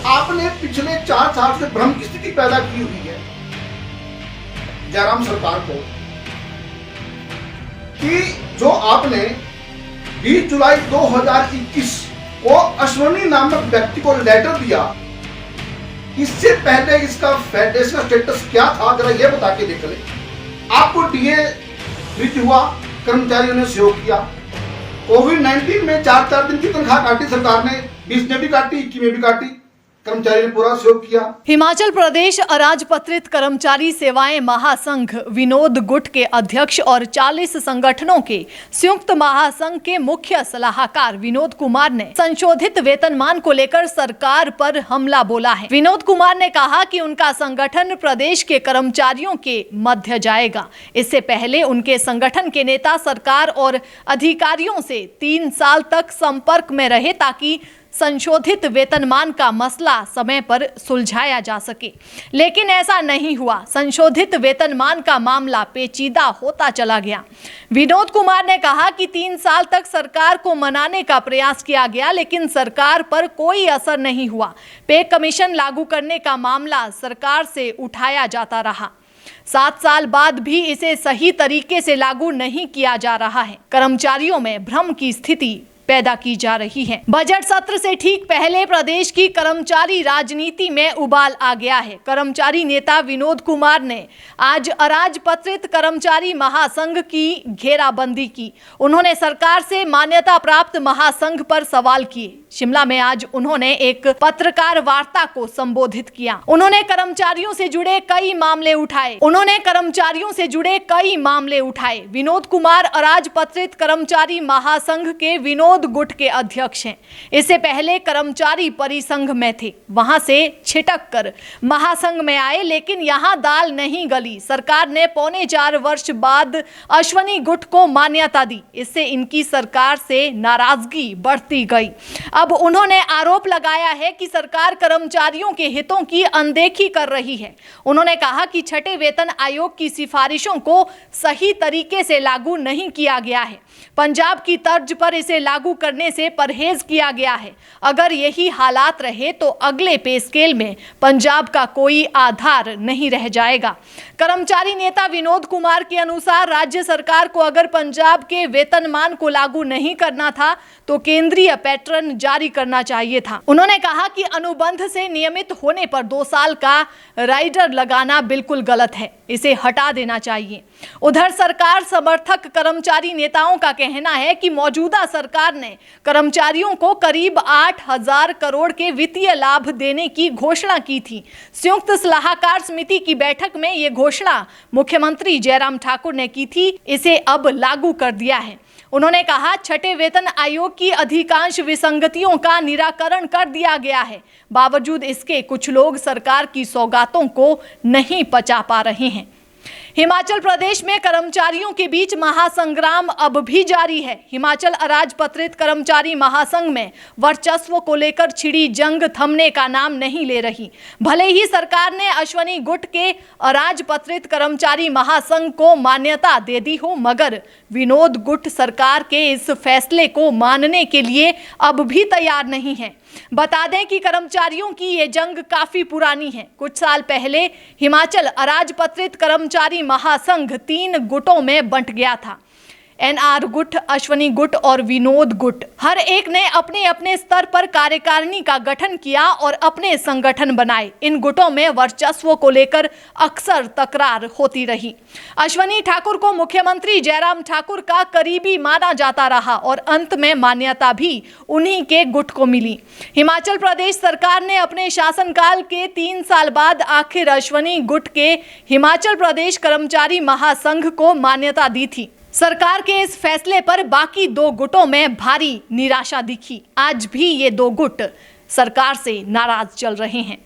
आपने पिछले 4 साल से भ्रम की स्थिति पैदा की हुई है जयराम सरकार को कि जो आपने 20 जुलाई 2021 को अश्वनी नामक व्यक्ति को लेटर दिया, इससे पहले इसका स्टेटस क्या था जरा ये बता के देख ले। आपको डीए फ्री हुआ, कर्मचारियों ने सहयोग किया। कोविड-19 में 4 दिन की तनख्वाह काटी सरकार ने, 20 में भी काटी, 21 में भी काटी, कर्मचारी ने पूरा सहयोग किया। हिमाचल प्रदेश अराजपत्रित कर्मचारी सेवाएं महासंघ विनोद गुट के अध्यक्ष और 40 संगठनों के संयुक्त महासंघ के मुख्य सलाहकार विनोद कुमार ने संशोधित वेतनमान को लेकर सरकार पर हमला बोला है। विनोद कुमार ने कहा कि उनका संगठन प्रदेश के कर्मचारियों के मध्य जाएगा। इससे पहले उनके संगठन के नेता सरकार और अधिकारियों से 3 साल तक संपर्क में रहे ताकि संशोधित वेतनमान का मसला समय पर सुलझाया जा सके, लेकिन ऐसा नहीं हुआ। संशोधित वेतनमान का मामला पेचीदा होता चला गया। विनोद कुमार ने कहा कि 3 साल तक सरकार को मनाने का प्रयास किया गया, लेकिन सरकार पर कोई असर नहीं हुआ। पे कमीशन लागू करने का मामला सरकार से उठाया जाता रहा। 7 साल बाद भी इसे सही तरीके से लागू नहीं किया जा रहा है। कर्मचारियों में भ्रम की स्थिति पैदा की जा रही है। बजट सत्र से ठीक पहले प्रदेश की कर्मचारी राजनीति में उबाल आ गया है। कर्मचारी नेता विनोद कुमार ने आज अराजपत्रित कर्मचारी महासंघ की घेराबंदी की। उन्होंने सरकार से मान्यता प्राप्त महासंघ पर सवाल किए। शिमला में आज उन्होंने एक पत्रकार वार्ता को संबोधित किया। उन्होंने कर्मचारियों से जुड़े कई मामले उठाए। विनोद कुमार अराजपत्रित कर्मचारी महासंघ के विनोद गुट के अध्यक्ष हैं। इससे पहले कर्मचारी परिसंघ में थे, वहां से छिटक कर महासंघ में आए, लेकिन यहां दाल नहीं गली। सरकार ने 4.25 वर्ष बाद अश्वनी गुट को मान्यता दी। इससे इनकी सरकार से नाराजगी बढ़ती गई। अब उन्होंने आरोप लगाया है कि सरकार कर्मचारियों के हितों की अनदेखी कर रही है। उन्होंने कहा कि छठे वेतन आयोग की सिफारिशों को सही तरीके से लागू नहीं किया गया है। पंजाब की तर्ज पर इसे लागू करने से परहेज किया गया है। अगर यही हालात रहे तो अगले पे स्केल में पंजाब का कोई आधार नहीं रह जाएगा। कर्मचारी नेता विनोद कुमार के अनुसार राज्य सरकार को अगर पंजाब के वेतनमान को लागू नहीं करना था तो केंद्रीय पैटर्न जारी करना चाहिए था। उन्होंने कहा कि अनुबंध से नियमित होने पर 2 साल का राइडर लगाना बिल्कुल गलत है, इसे हटा देना चाहिए। उधर सरकार समर्थक कर्मचारी नेताओं का कहना है कि मौजूदा सरकार ने कर्मचारियों को करीब 8,000 करोड़ के वित्तीय लाभ देने की घोषणा की थी। संयुक्त सलाहकार समिति की बैठक में ये घोषणा मुख्यमंत्री जयराम ठाकुर ने की थी, इसे अब लागू कर दिया है। उन्होंने कहा छठे वेतन आयोग की अधिकांश विसंगतियों का निराकरण कर दिया गया है। बावजूद इसके कुछ लोग सरकार की सौगातों को नहीं पचा पा रहे हैं। हिमाचल प्रदेश में कर्मचारियों के बीच महासंग्राम अब भी जारी है। हिमाचल अराजपत्रित कर्मचारी महासंघ में वर्चस्व को लेकर छिड़ी जंग थमने का नाम नहीं ले रही। भले ही सरकार ने अश्वनी गुट के अराजपत्रित कर्मचारी महासंघ को मान्यता दे दी हो, मगर विनोद गुट सरकार के इस फैसले को मानने के लिए अब भी तैयार नहीं है। बता दें कि कर्मचारियों की ये जंग काफी पुरानी है। कुछ साल पहले हिमाचल अराजपत्रित कर्मचारी महासंघ 3 गुटों में बंट गया था। एनआर गुट, अश्वनी गुट और विनोद गुट। हर एक ने अपने अपने स्तर पर कार्यकारिणी का गठन किया और अपने संगठन बनाए। इन गुटों में वर्चस्व को लेकर अक्सर तकरार होती रही। अश्वनी ठाकुर को मुख्यमंत्री जयराम ठाकुर का करीबी माना जाता रहा और अंत में मान्यता भी उन्हीं के गुट को मिली। हिमाचल प्रदेश सरकार ने अपने शासनकाल के 3 साल बाद आखिर अश्वनी गुट के हिमाचल प्रदेश कर्मचारी महासंघ को मान्यता दी थी। सरकार के इस फैसले पर बाकी 2 गुटों में भारी निराशा दिखी। आज भी ये 2 गुट सरकार से नाराज चल रहे हैं।